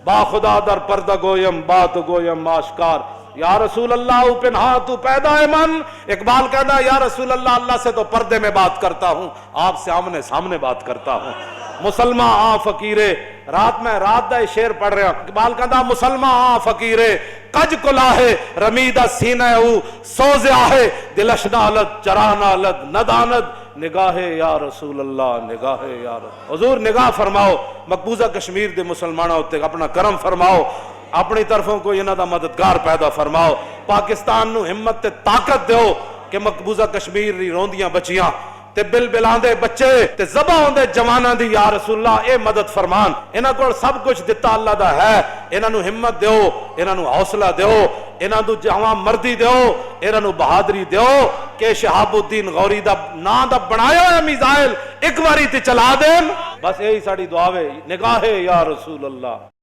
با خدا در پردہ گویم بات گویم آشکار، یا رسول اللہ پنہا تو پیدا ہے من، اقبال کہتا ہے یا رسول اللہ، اللہ سے تو پردے میں بات کرتا ہوں، آپ سے آمنے سامنے بات کرتا ہوں۔ مسلمان آ فقیرے، رات دا شعر پڑھ رہا، اقبال کہتا مسلمان آ فقیرے کج کلاہے رمیدہ سینہ او سوز آہے، دلش نالت چرا نالت ندانت نگاہ یا رسول اللہ، نگاہ یا رسول۔ حضور نگاہ فرماؤ مقبوضہ کشمیر دے مسلمانوں ہوتے، اپنا کرم فرماؤ، اپنی طرفوں کو انہاں دا مددگار پیدا فرماؤ، پاکستان نو ہمت تے طاقت دیو کہ مقبوضہ کشمیر دی روندیاں بچیاں تے بل بلاندے بچے تے ذبح ہوندے جواناں دی یا رسول اللہ اے مدد فرمان۔ انہاں کو سب کچھ دتا اللہ دا ہے، انہاں نو ہمت دیو، انہاں نو حوصلہ دیو، انہاں نو جواں مردی دیو، انہاں نو بہادری دیو کہ شہاب الدین غوری دا نام دا بنایا ہویا میزائل ایک باری تے چلا دین۔ بس یہی ساڑی دعا ہے، نگاہ یا رسول اللہ۔